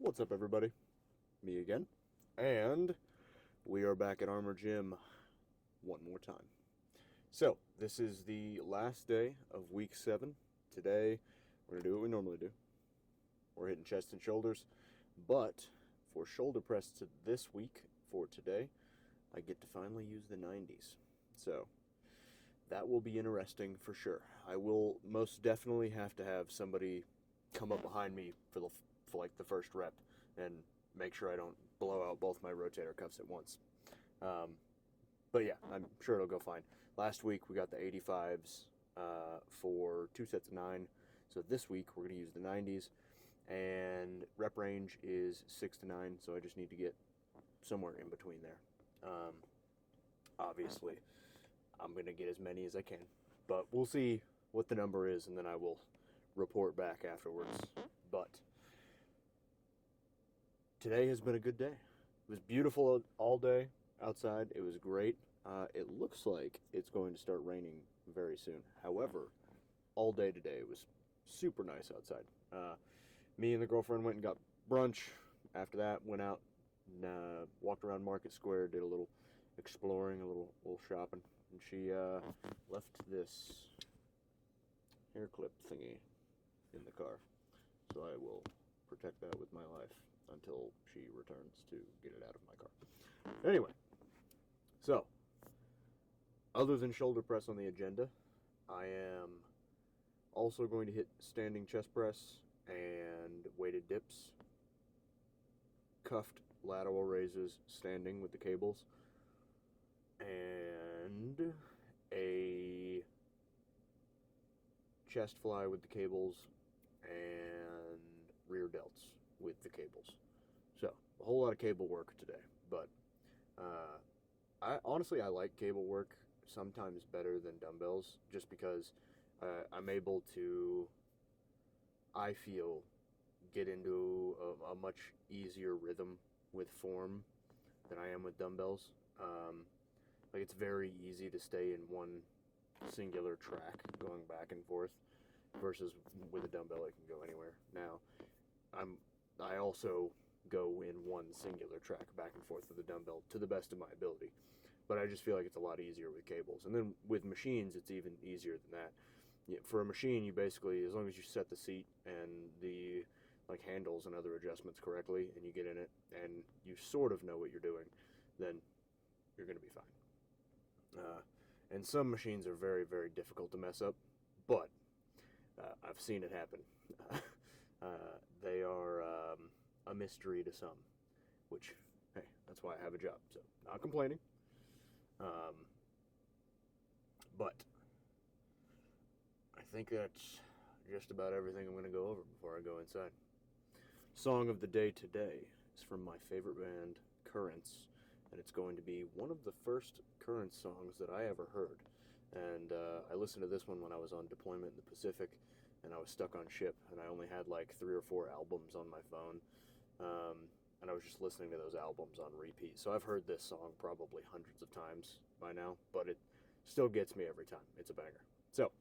What's up, everybody? Me again. And we are back at Armor Gym one more time. So, this is the last day of week 7. Today, we're going to do what we normally do. We're hitting chest and shoulders. But for shoulder press to this week, for today, I get to finally use the 90s. So, that will be interesting for sure. I will most definitely have to have somebody come up behind me for the first rep and make sure I don't blow out both my rotator cuffs at once. But yeah, I'm sure it'll go fine. Last week we got the 85s for 2 sets of 9. So this week we're going to use the 90s, and rep range is 6 to 9. So I just need to get somewhere in between there. Obviously, I'm going to get as many as I can, but we'll see what the number is, and then I will report back afterwards. But today has been a good day. It was beautiful all day outside. It was great. It looks like it's going to start raining very soon. However, all day today it was super nice outside. Me and the girlfriend went and got brunch. After that, went out and walked around Market Square, did a little exploring, a little shopping. And she left this hair clip thingy in the car. So I will protect that with my life until she returns to get it out of my car. Anyway, so, other than shoulder press on the agenda, I am also going to hit standing chest press and weighted dips, cuffed lateral raises standing with the cables, and a chest fly with the cables and rear delts with the cables. So, a whole lot of cable work today, but I like cable work sometimes better than dumbbells, just because I'm able to, I feel, get into a much easier rhythm with form than I am with dumbbells. It's very easy to stay in one singular track going back and forth, versus with a dumbbell I can go anywhere. Now, I also go in one singular track back and forth with a dumbbell to the best of my ability, but I just feel like it's a lot easier with cables. And then with machines, it's even easier than that. For a machine, you basically, as long as you set the seat and the handles and other adjustments correctly, and you get in it and you sort of know what you're doing, then you're going to be fine. And some machines are very, very difficult to mess up, but I've seen it happen. They are a mystery to some, which, hey, that's why I have a job, so not complaining. But I think that's just about everything I'm going to go over before I go inside. Song of the day today is from my favorite band, Currents, and it's going to be one of the first Currents songs that I ever heard. And I listened to this one when I was on deployment in the Pacific, and I was stuck on ship, and I only had 3 or 4 albums on my phone, and I was just listening to those albums on repeat. So I've heard this song probably hundreds of times by now, but it still gets me every time. It's a banger. So,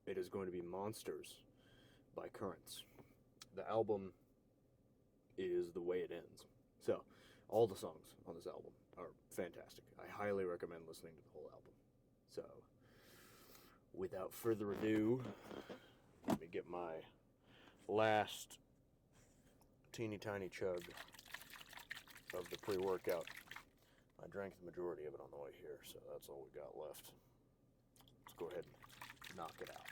it is going to be Monsters by Currents. The album is The Way It Ends. So, all the songs on this album are fantastic. I highly recommend listening to the whole album. So, without further ado, let me get my last teeny tiny chug of the pre-workout. I drank the majority of it on the way here, so that's all we got left. Let's go ahead and knock it out.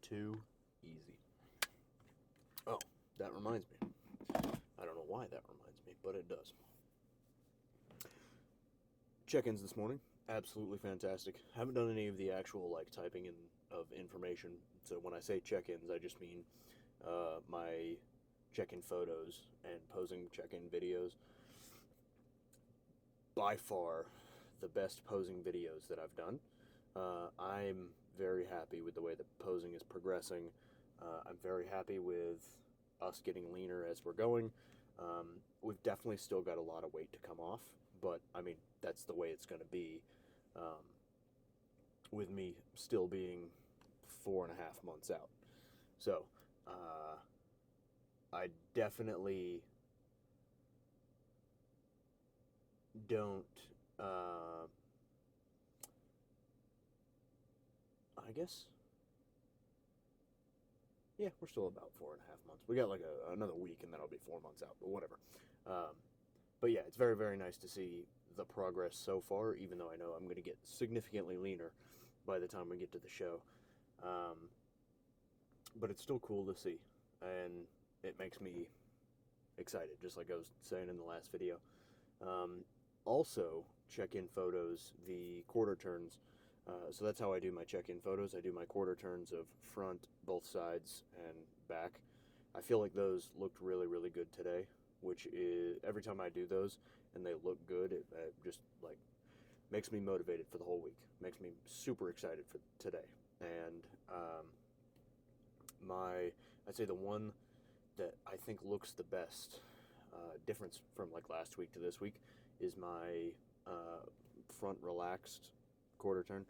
Too easy. Oh, that reminds me. I don't know why that reminds me, but it does. Check-ins this morning. Absolutely fantastic. Haven't done any of the actual typing in of information. So when I say check-ins, I just mean my check-in photos and posing check-in videos. By far, the best posing videos that I've done. I'm very happy with the way that posing is progressing. I'm very happy with us getting leaner as we're going. We've definitely still got a lot of weight to come off, but I mean, that's the way it's going to be, um, with me still being 4.5 months out. So, I definitely don't, uh, I guess, yeah, we're still about 4.5 months. We got like another week and then I'll be 4 months out, but whatever. Um, but yeah, it's very, very nice to see the progress so far, even though I know I'm going to get significantly leaner by the time we get to the show. Um, but it's still cool to see, and it makes me excited, just like I was saying in the last video. Um, Also, check-in photos, the quarter turns. So that's how I do my check-in photos. I do my quarter turns of front, both sides, and back. I feel like those looked really, really good today, which is every time I do those and they look good, it just like makes me motivated for the whole week. Makes me super excited for today. And I'd say the one that I think looks the best, difference from like last week to this week, is my front relaxed quarter turn.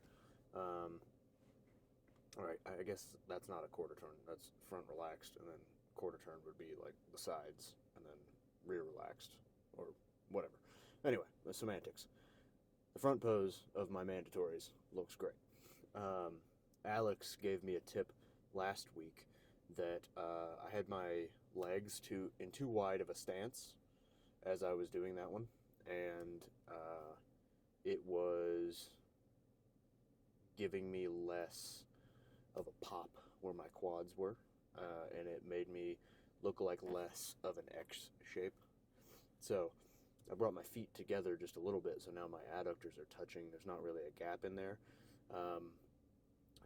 Um, all right, I guess that's not a quarter turn. That's front relaxed, and then quarter turn would be like the sides, and then rear relaxed, or whatever. Anyway, the semantics. The front pose of my mandatories looks great. Um, Alex gave me a tip last week that I had my legs too wide of a stance as I was doing that one, and it was giving me less of a pop where my quads were, and it made me look like less of an X shape. So I brought my feet together just a little bit, so now my adductors are touching. There's not really a gap in there.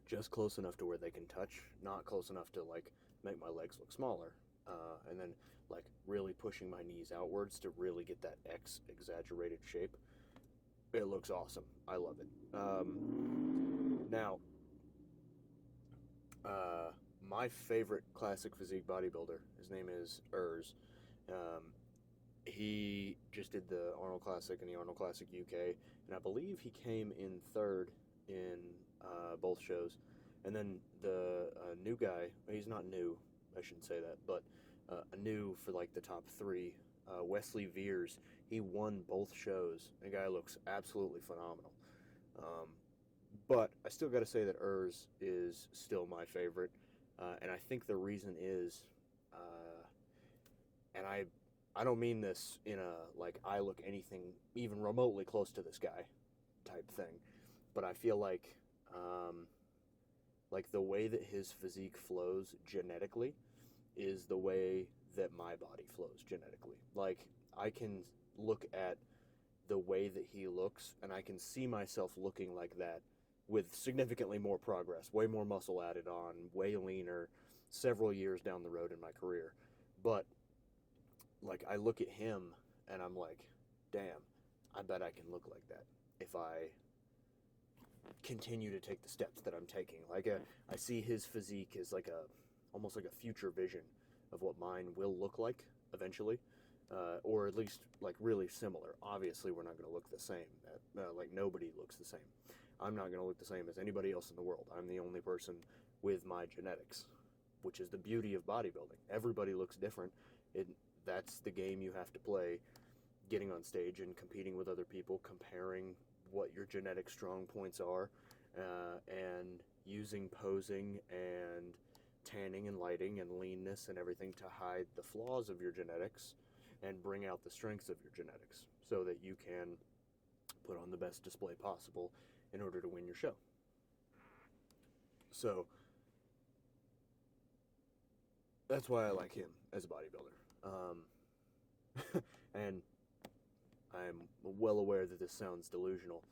Just close enough to where they can touch, not close enough to like make my legs look smaller, and then like really pushing my knees outwards to really get that X exaggerated shape. It looks awesome. I love it. Now, my favorite classic physique bodybuilder, his name is Urs. Um, he just did the Arnold Classic and the Arnold Classic UK, and I believe he came in third in both shows. And then the new guy, he's not new, I shouldn't say that, but a new for like the top three, Wesley Veers, he won both shows. The guy looks absolutely phenomenal. Um, but I still got to say that Urs is still my favorite, and I think the reason is, and I don't mean this in a like I look anything even remotely close to this guy type thing, but I feel like the way that his physique flows genetically is the way that my body flows genetically. Like I can look at the way that he looks and I can see myself looking like that with significantly more progress, way more muscle added on, way leaner, several years down the road in my career. But like I look at him and I'm like, damn, I bet I can look like that if I continue to take the steps that I'm taking. Like I see his physique as like almost like a future vision of what mine will look like eventually, or at least like really similar. Obviously, we're not going to look the same. Like nobody looks the same. I'm not going to look the same as anybody else in the world. I'm the only person with my genetics, which is the beauty of bodybuilding. Everybody looks different. That's the game you have to play, getting on stage and competing with other people, comparing what your genetic strong points are, and using posing and tanning and lighting and leanness and everything to hide the flaws of your genetics and bring out the strengths of your genetics so that you can put on the best display possible in order to win your show. So that's why I like him as a bodybuilder. And I'm well aware that this sounds delusional,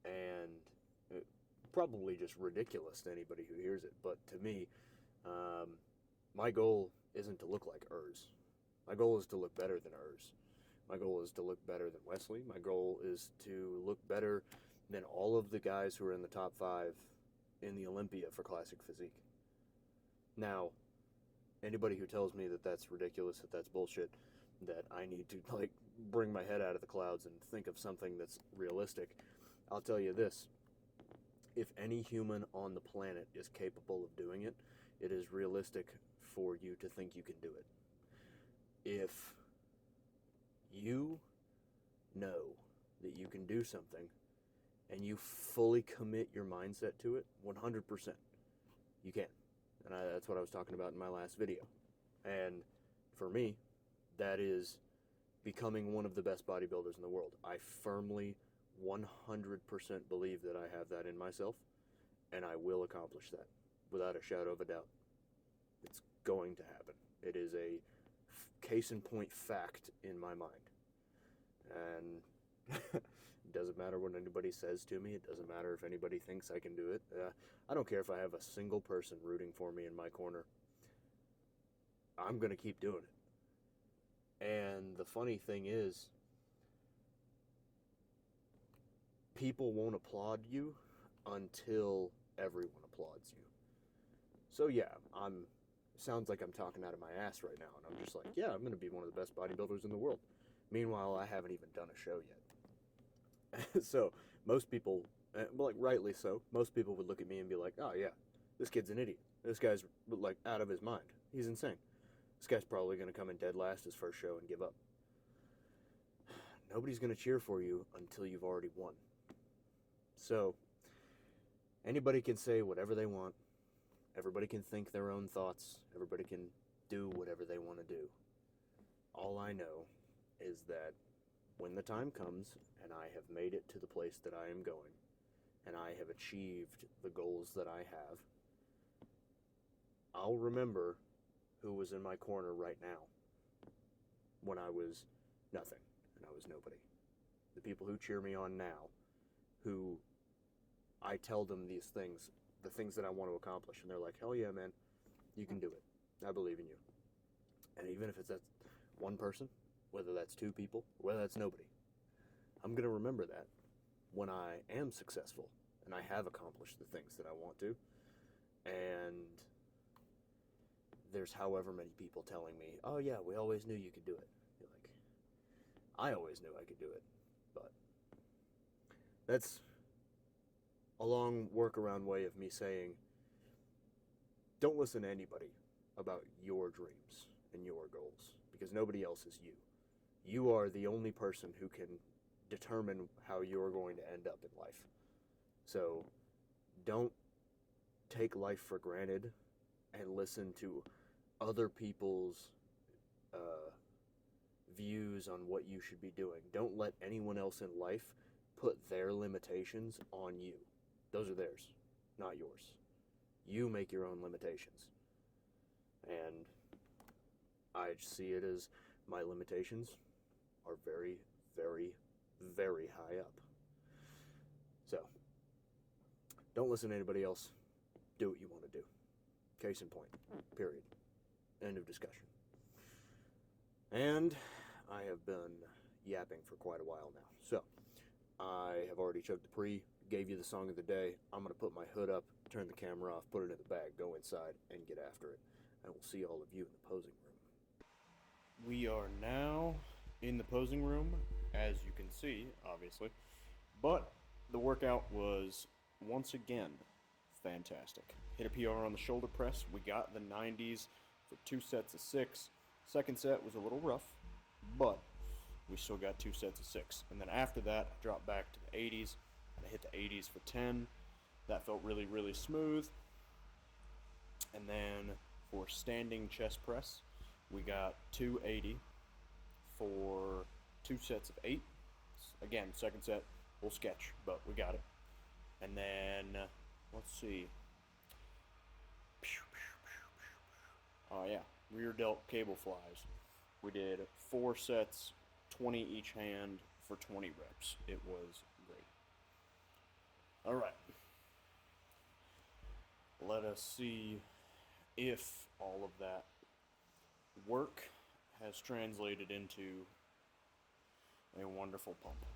and probably just ridiculous to anybody who hears it. But to me, my goal isn't to look like Urs. My goal is to look better than Urs. My goal is to look better than Wesley. My goal is to look better than all of the guys who are in the top 5 in the Olympia for classic physique. Now, anybody who tells me that that's ridiculous, that that's bullshit, that I need to like bring my head out of the clouds and think of something that's realistic, I'll tell you this. If any human on the planet is capable of doing it, it is realistic for you to think you can do it. If you know that you can do something and you fully commit your mindset to it, 100%, you can. And that's what I was talking about in my last video. And for me, that is becoming one of the best bodybuilders in the world. I firmly 100% believe that I have that in myself, and I will accomplish that without a shadow of a doubt. It's going to happen. It is a case in point fact in my mind. And it doesn't matter what anybody says to me. It doesn't matter if anybody thinks I can do it. I don't care if I have a single person rooting for me in my corner. I'm going to keep doing it. And the funny thing is, people won't applaud you until everyone applauds you. So yeah, sounds like I'm talking out of my ass right now, and I'm just like, yeah, I'm going to be one of the best bodybuilders in the world. Meanwhile, I haven't even done a show yet. So most people, like rightly so, most people would look at me and be like, oh yeah, this kid's an idiot. This guy's like out of his mind. He's insane. This guy's probably going to come in dead last his first show and give up. Nobody's going to cheer for you until you've already won. So, anybody can say whatever they want. Everybody can think their own thoughts. Everybody can do whatever they want to do. All I know is that when the time comes and I have made it to the place that I am going, and I have achieved the goals that I have, I'll remember who was in my corner right now when I was nothing and I was nobody. The people who cheer me on now, who I tell them these things, the things that I want to accomplish, and they're like, hell yeah, man, you can do it. I believe in you. And even if it's that one person, whether that's two people, whether that's nobody, I'm going to remember that when I am successful and I have accomplished the things that I want to. And there's however many people telling me, oh yeah, we always knew you could do it. You're like, I always knew I could do it. But that's a long workaround way of me saying, don't listen to anybody about your dreams and your goals, because nobody else is you. You are the only person who can determine how you're going to end up in life. So don't take life for granted and listen to other people's views on what you should be doing. Don't let anyone else in life put their limitations on you. Those are theirs, not yours. You make your own limitations. And I see it as my limitations are very, very, very high up. So, don't listen to anybody else. Do what you want to do. Case in point. Period. End of discussion. And I have been yapping for quite a while now. So, I have already chugged the pre, gave you the song of the day. I'm going to put my hood up, turn the camera off, put it in the bag, go inside, and get after it. And we'll see all of you in the posing room. We are now in the posing room, as you can see, obviously. But the workout was, once again, fantastic. Hit a PR on the shoulder press. We got the 90s for 2 sets of 6. Second set was a little rough, but we still got 2 sets of 6. And then after that, I dropped back to the 80s. And I hit the 80s for 10. That felt really, really smooth. And then for standing chest press, we got 280 for 2 sets of 8. Again, second set, a little sketch, but we got it. And then, let's see. Oh yeah, rear delt cable flies. We did 4 sets, 20 each hand for 20 reps. It was great. All right. Let us see if all of that work has translated into a wonderful pump.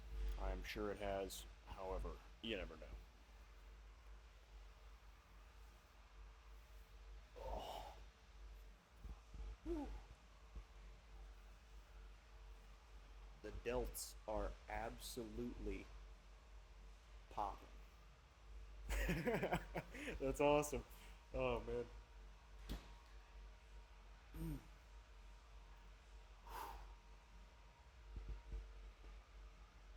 I'm sure it has, however, you never know. the delts are absolutely popping. That's awesome. Oh man.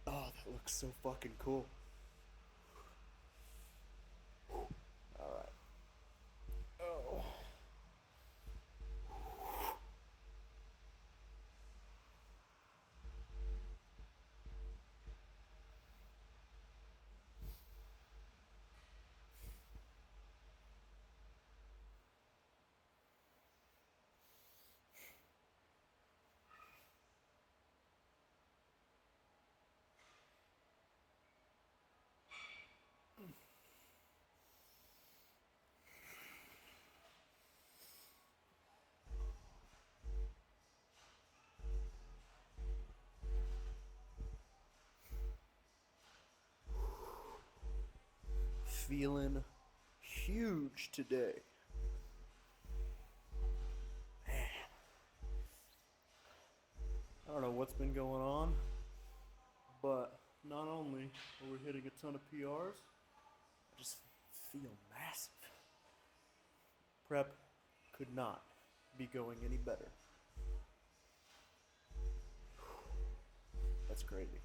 Oh, that looks so fucking cool. All right. Oh. Feeling huge today. I don't know what's been going on, but not only are we hitting a ton of PRs, I just feel massive. Prep could not be going any better. That's crazy.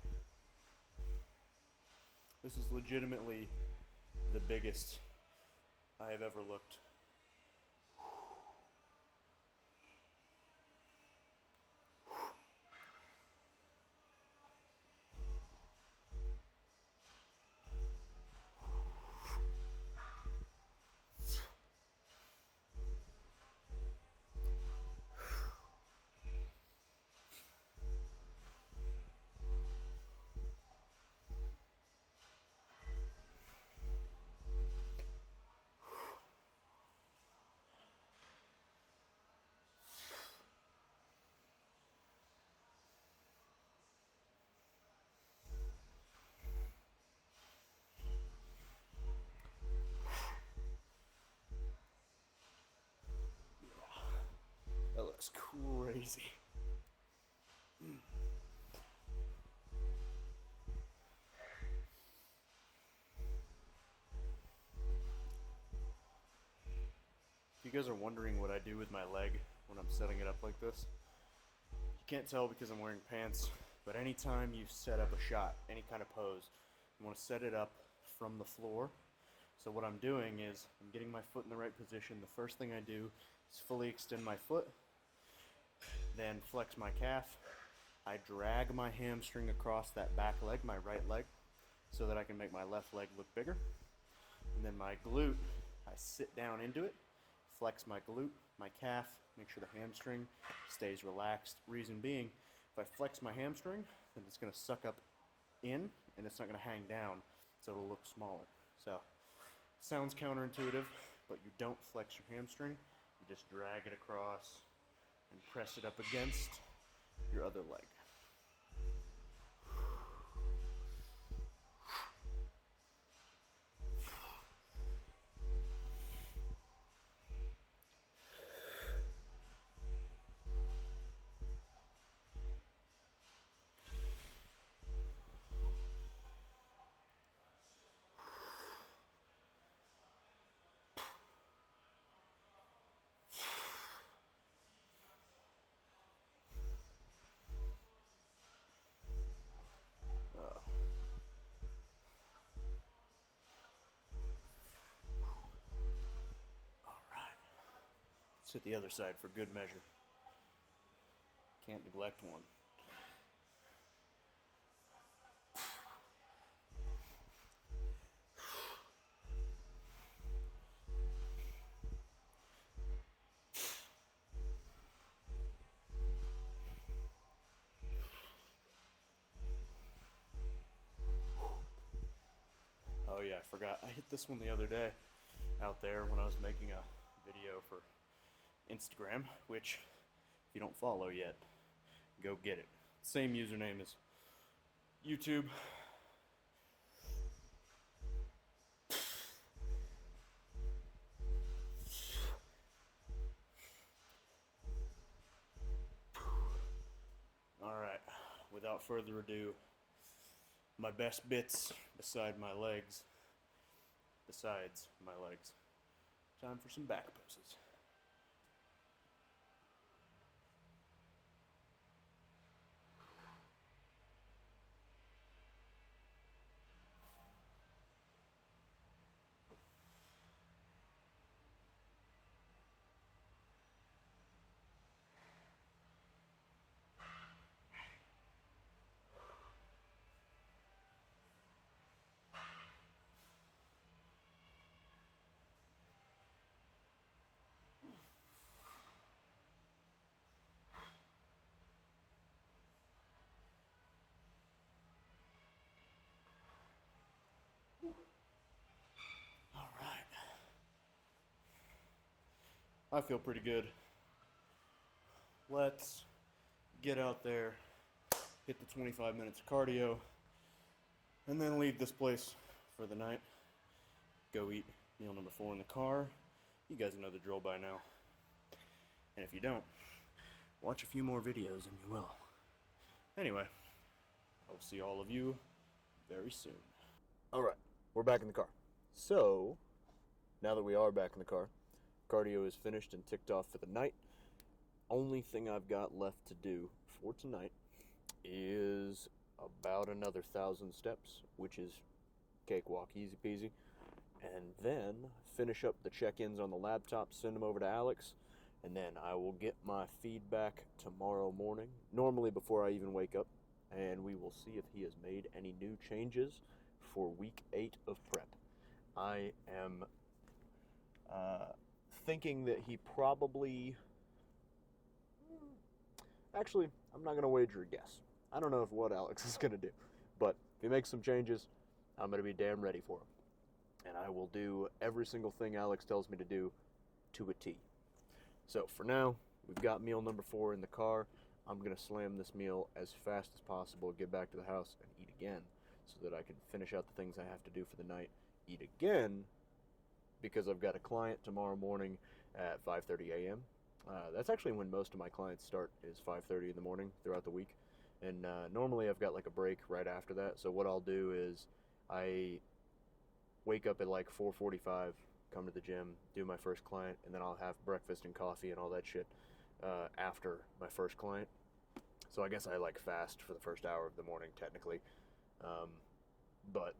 This is legitimately the biggest I have ever looked. That looks crazy. If you guys are wondering what I do with my leg when I'm setting it up like this, you can't tell because I'm wearing pants, but anytime you set up a shot, any kind of pose, you want to set it up from the floor. So what I'm doing is I'm getting my foot in the right position. The first thing I do is fully extend my foot, then flex my calf. I drag my hamstring across that back leg, my right leg, so that I can make my left leg look bigger. And then my glute, I sit down into it, flex my glute, my calf, make sure the hamstring stays relaxed. Reason being, if I flex my hamstring, then it's going to suck up in and it's not going to hang down, so it'll look smaller. So, sounds counterintuitive, but you don't flex your hamstring, you just drag it across and press it up against your other leg. Let's hit the other side for good measure. Can't neglect one. Oh yeah, I forgot. I hit this one the other day out there when I was making a video for Instagram, which if you don't follow yet, go get it. Same username as YouTube. Alright, without further ado, my best bits besides my legs. Time for some back poses. All right. I feel pretty good. Let's get out there, hit the 25 minutes of cardio, and then leave this place for the night. Go eat meal number 4 in the car. You guys know the drill by now. And if you don't, watch a few more videos and you will. Anyway, I'll see all of you very soon. All right, we're back in the car. So, now that we are back in the car, cardio is finished and ticked off for the night. Only thing I've got left to do for tonight is about another 1,000 steps, which is cakewalk, easy peasy. And then finish up the check-ins on the laptop, send them over to Alex, and then I will get my feedback tomorrow morning, normally before I even wake up, and we will see if he has made any new changes for week 8 of prep. I am thinking that he probably... Actually, I'm not going to wager a guess. I don't know what Alex is going to do, but if he makes some changes, I'm going to be damn ready for him. And I will do every single thing Alex tells me to do to a T. So for now, we've got meal number 4 in the car. I'm going to slam this meal as fast as possible, get back to the house, and eat again so that I can finish out the things I have to do for the night. Eat again because I've got a client tomorrow morning at 5:30 a.m. That's actually when most of my clients start, is 5:30 in the morning throughout the week. And normally I've got like a break right after that. So what I'll do is I wake up at like 4:45, come to the gym, do my first client, and then I'll have breakfast and coffee and all that shit after my first client. So I guess I like fast for the first hour of the morning technically, but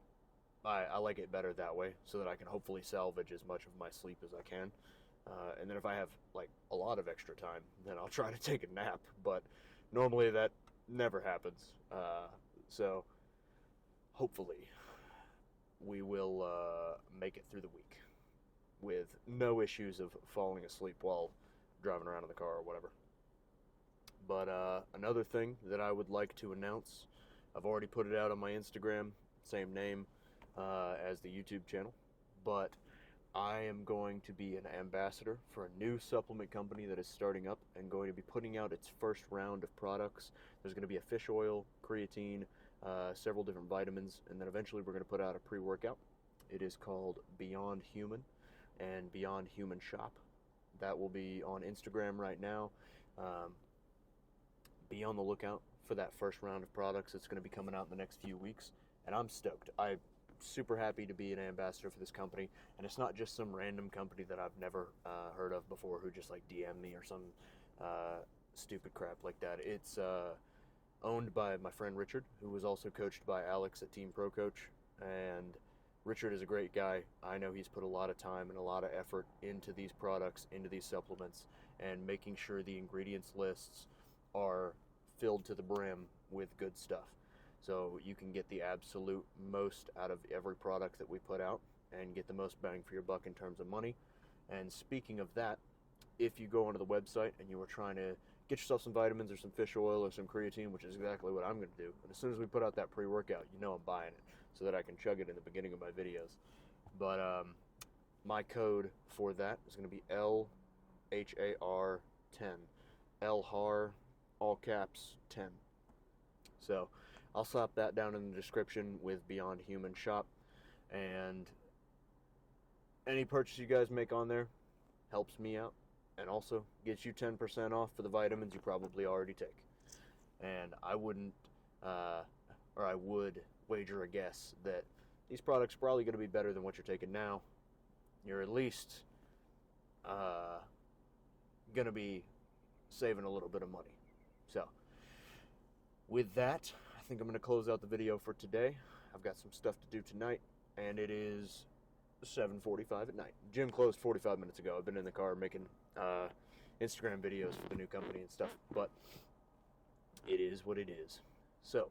I like it better that way so that I can hopefully salvage as much of my sleep as I can. And then if I have like a lot of extra time, then I'll try to take a nap, but normally that never happens. So hopefully we will make it through the week with no issues of falling asleep while driving around in the car or whatever. But another thing that I would like to announce, I've already put it out on my Instagram, same name as the YouTube channel, but I am going to be an ambassador for a new supplement company that is starting up and going to be putting out its first round of products. There's going to be a fish oil, creatine, several different vitamins, and then eventually we're going to put out a pre-workout. It is called Beyond Human and Beyond Human Shop. That will be on Instagram right now. Be on the lookout for that first round of products. It's going to be coming out in the next few weeks, and I'm stoked. I'm super happy to be an ambassador for this company, and it's not just some random company that I've never heard of before who just like DM me or some stupid crap like that. It's owned by my friend Richard, who was also coached by Alex at Team Pro Coach, and Richard is a great guy. I know he's put a lot of time and a lot of effort into these products, into these supplements, and making sure the ingredients lists are filled to the brim with good stuff. So you can get the absolute most out of every product that we put out and get the most bang for your buck in terms of money. And speaking of that, if you go onto the website and you are trying to get yourself some vitamins or some fish oil or some creatine, which is exactly what I'm going to do, and as soon as we put out that pre-workout, you know I'm buying it so that I can chug it in the beginning of my videos. But my code for that is going to be LHAR10. LHAR, all caps, 10. So I'll slap that down in the description with Beyond Human Shop, and any purchase you guys make on there helps me out and also gets you 10% off for the vitamins you probably already take. And I wouldn't or I would wager a guess that these products are probably going to be better than what you're taking now. You're at least going to be saving a little bit of money. So, with that, I think I'm going to close out the video for today. I've got some stuff to do tonight, and it is 7:45 at night. Gym closed 45 minutes ago. I've been in the car making Instagram videos for the new company and stuff, but it is what it is. So,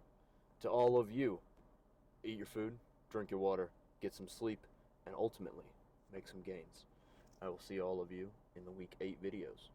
to all of you, eat your food, drink your water, get some sleep, and ultimately make some gains. I will see all of you in the week 8 videos.